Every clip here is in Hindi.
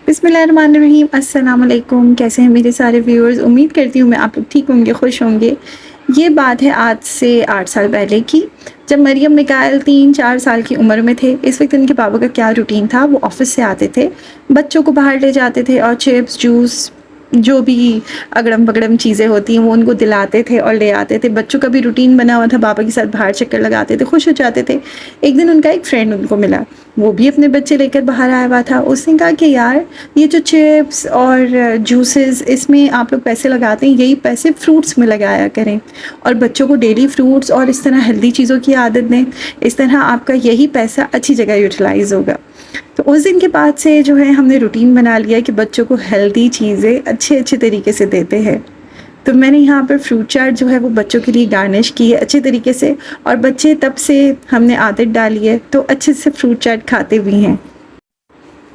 बिस्मिल्लाहिर्रहमानिर्रहीम, अस्सलाम वालेकुम। कैसे हैं मेरे सारे व्यूअर्स? उम्मीद करती हूँ मैं आप लोग ठीक होंगे, खुश होंगे। ये बात है आज से 8 साल पहले की, जब मरियम मिकाइल 3-4 साल की उम्र में थे। इस वक्त इनके पापा का क्या रूटीन था, वो ऑफिस से आते थे, बच्चों को बाहर ले जाते थे और चिप्स, जूस, जो भी अगड़म बगड़म चीज़ें होती हैं वो उनको दिलाते थे और ले आते थे। बच्चों का भी रूटीन बना हुआ था, पापा के साथ बाहर चक्कर लगाते थे, खुश हो जाते थे। एक दिन उनका एक फ्रेंड उनको मिला, वो भी अपने बच्चे लेकर बाहर आया हुआ था। उसने कहा कि यार, ये जो चिप्स और जूसेस, इसमें आप लोग पैसे लगाते हैं, यही पैसे फ्रूट्स में लगाया करें और बच्चों को डेली फ्रूट्स और इस तरह हेल्दी चीज़ों की आदत दें। इस तरह आपका यही पैसा अच्छी जगह यूटिलाइज़ होगा। तो उस दिन के बाद से जो है हमने रूटीन बना लिया कि बच्चों को हेल्दी चीज़ें अच्छे तरीके से देते हैं। तो मैंने यहाँ पर फ्रूट चाट जो है वो बच्चों के लिए गार्निश की है अच्छे तरीके से, और बच्चे तब से हमने आदत डाली है तो अच्छे से फ्रूट चाट खाते भी हैं।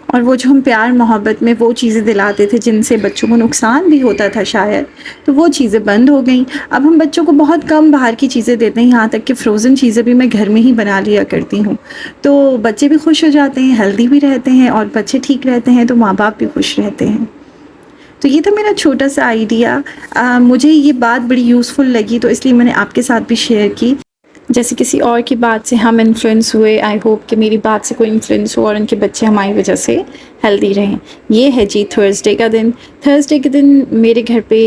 और वो जो हम प्यार मोहब्बत में वो चीज़ें दिलाते थे जिनसे बच्चों को नुकसान भी होता था शायद, तो वो चीज़ें बंद हो गई। अब हम बच्चों को बहुत कम बाहर की चीज़ें देते हैं, यहाँ तक कि फ़्रोज़न चीज़ें भी मैं घर में ही बना लिया करती हूँ। तो बच्चे भी खुश हो जाते हैं, हेल्दी भी रहते हैं, और बच्चे ठीक रहते हैं तो माँ बाप भी खुश रहते हैं। तो ये था मेरा छोटा सा आइडिया। मुझे ये बात बड़ी यूज़फुल लगी तो इसलिए मैंने आपके साथ भी शेयर की। जैसे किसी और की बात से हम इन्फ्लुएंस हुए, आई होप कि मेरी बात से कोई इन्फ्लुएंस हो और उनके बच्चे हमारी वजह से हेल्दी रहें। ये है जी थर्सडे का दिन। थर्सडे के दिन मेरे घर पे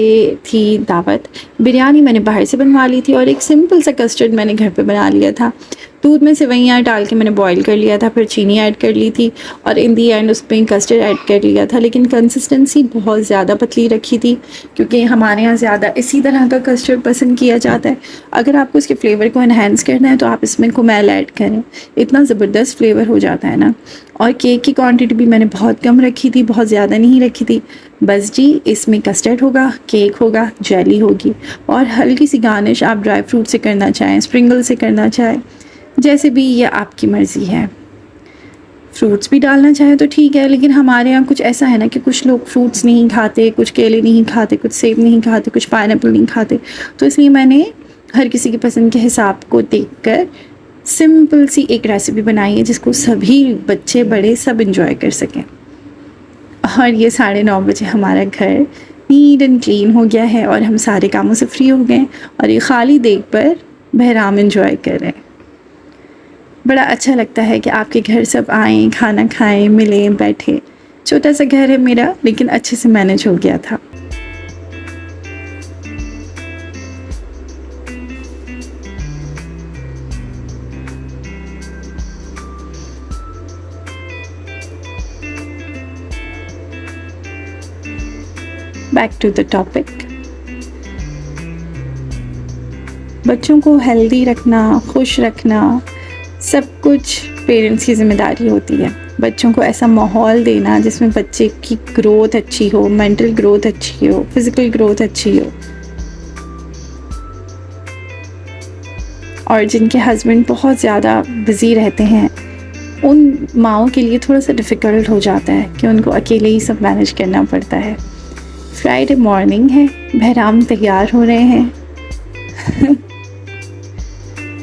थी दावत। बिरयानी मैंने बाहर से बनवा ली थी और एक सिंपल सा कस्टर्ड मैंने घर पे बना लिया था। दूध में सेवइयाँ डाल के मैंने बॉईल कर लिया था, फिर चीनी ऐड कर ली थी और इन दी एंड उसमें कस्टर्ड ऐड कर लिया था। लेकिन कंसिस्टेंसी बहुत ज़्यादा पतली रखी थी क्योंकि हमारे यहाँ ज़्यादा इसी तरह का कस्टर्ड पसंद किया जाता है। अगर आपको इसके फ्लेवर को इन्हेंस करना है तो आप इसमें कुमेल ऐड करें, इतना ज़बरदस्त फ्लेवर हो जाता है ना। और केक की क्वांटिटी भी मैंने बहुत कम रखी थी, बहुत ज़्यादा नहीं रखी थी। बस जी, इसमें कस्टर्ड होगा, केक होगा, जेली होगी और हल्की सी गार्निश आप ड्राई फ्रूट से करना चाहें, स्प्रिंगल से करना चाहें, जैसे भी ये आपकी मर्ज़ी है। फ्रूट्स भी डालना चाहे तो ठीक है, लेकिन हमारे यहाँ कुछ ऐसा है ना कि कुछ लोग फ्रूट्स नहीं खाते, कुछ केले नहीं खाते, कुछ सेब नहीं खाते, कुछ पाइनएप्पल नहीं खाते। तो इसलिए मैंने हर किसी की पसंद के हिसाब को देखकर सिंपल सी एक रेसिपी बनाई है जिसको सभी बच्चे बड़े सब इंजॉय कर सकें। और ये 9:30 बजे हमारा घर नीट एंड क्लीन हो गया है और हम सारे कामों से फ्री हो गए और ये खाली देग पर बहराम इंजॉय कर रहे हैं। बड़ा अच्छा लगता है कि आपके घर सब आएँ, खाना खाएं, मिलें, बैठें। छोटा सा घर है मेरा, लेकिन अच्छे से मैनेज हो गया था। Back to the topic. बच्चों को हेल्दी रखना, खुश रखना, सब कुछ पेरेंट्स की ज़िम्मेदारी होती है। बच्चों को ऐसा माहौल देना जिसमें बच्चे की ग्रोथ अच्छी हो, मेंटल ग्रोथ अच्छी हो, फिज़िकल ग्रोथ अच्छी हो। और जिनके हस्बैंड बहुत ज़्यादा बिज़ी रहते हैं, उन माँओं के लिए थोड़ा सा डिफ़िकल्ट हो जाता है कि उनको अकेले ही सब मैनेज करना पड़ता है। फ्राइडे मॉर्निंग है, बहराम तैयार हो रहे हैं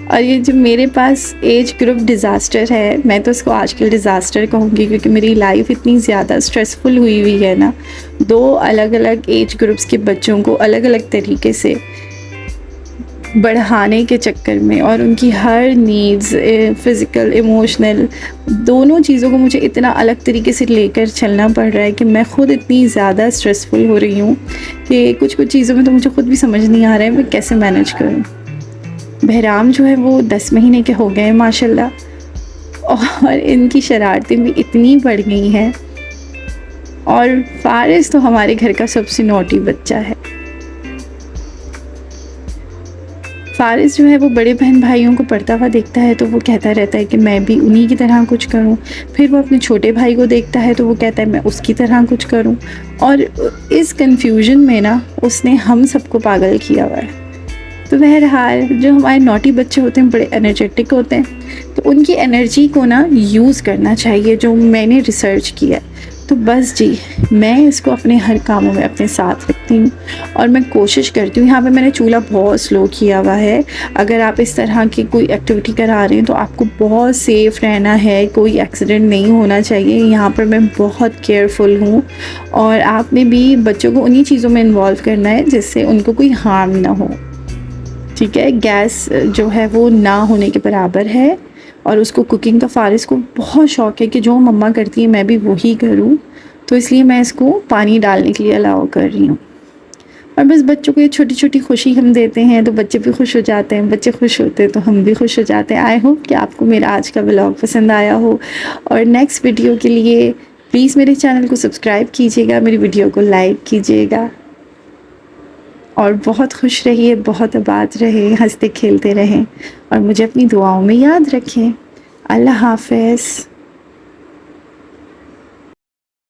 और ये जो मेरे पास एज ग्रुप डिज़ास्टर है, मैं तो इसको आजकल डिज़ास्टर कहूँगी क्योंकि मेरी लाइफ इतनी ज़्यादा स्ट्रेसफुल हुई है ना। 2 अलग अलग एज ग्रुप्स के बच्चों को अलग अलग तरीके से बढ़ाने के चक्कर में और उनकी हर नीड्स, फ़िज़िकल, इमोशनल, दोनों चीज़ों को मुझे इतना अलग तरीके से लेकर चलना पड़ रहा है कि मैं ख़ुद इतनी ज़्यादा स्ट्रेसफुल हो रही हूँ कि कुछ चीज़ों में तो मुझे ख़ुद भी समझ नहीं आ रहा है मैं कैसे मैनेज करूँ। बहराम जो है वो 10 महीने के हो गए हैं माशाल्लाह, और इनकी शरारतें भी इतनी बढ़ गई हैं। और फ़ारिस तो हमारे घर का सबसे नॉटी बच्चा है। फ़ारिस जो है वो बड़े बहन भाइयों को पढ़ता हुआ देखता है तो वो कहता रहता है कि मैं भी उन्हीं की तरह कुछ करूं। फिर वो अपने छोटे भाई को देखता है तो वो कहता है मैं उसकी तरह कुछ करूं। और इस कन्फ्यूजन में ना उसने हम सबको पागल किया हुआ है। तो बहरहाल जो हमारे नॉटी बच्चे होते हैं बड़े एनर्जेटिक होते हैं, तो उनकी एनर्जी को ना यूज़ करना चाहिए, जो मैंने रिसर्च किया है। तो बस जी, मैं इसको अपने हर कामों में अपने साथ रखती हूँ और मैं कोशिश करती हूँ। यहाँ पे मैंने चूल्हा बहुत स्लो किया हुआ है। अगर आप इस तरह की कोई एक्टिविटी करा रहे हैं तो आपको बहुत सेफ़ रहना है, कोई एक्सीडेंट नहीं होना चाहिए। यहाँ पर मैं बहुत केयरफुल हूँ और आपने भी बच्चों को उन्हीं चीज़ों में इन्वॉल्व करना है जिससे उनको कोई हार्म ना हो, ठीक है। गैस जो है वो ना होने के बराबर है और उसको कुकिंग का फ़ारिस को बहुत शौक़ है कि जो मम्मा करती है मैं भी वही करूँ, तो इसलिए मैं इसको पानी डालने के लिए अलाउ कर रही हूँ। और बस बच्चों को ये छोटी-छोटी खुशी हम देते हैं तो बच्चे भी खुश हो जाते हैं, बच्चे खुश होते हैं तो हम भी खुश हो जाते हैं। आई होप कि आपको मेरा आज का व्लॉग पसंद आया हो और नेक्स्ट वीडियो के लिए प्लीज़ मेरे चैनल को सब्सक्राइब कीजिएगा, मेरी वीडियो को लाइक कीजिएगा और बहुत खुश रहिए, बहुत आबाद रहें, हँसते खेलते रहें और मुझे अपनी दुआओं में याद रखें। अल्लाह हाफ़िज़।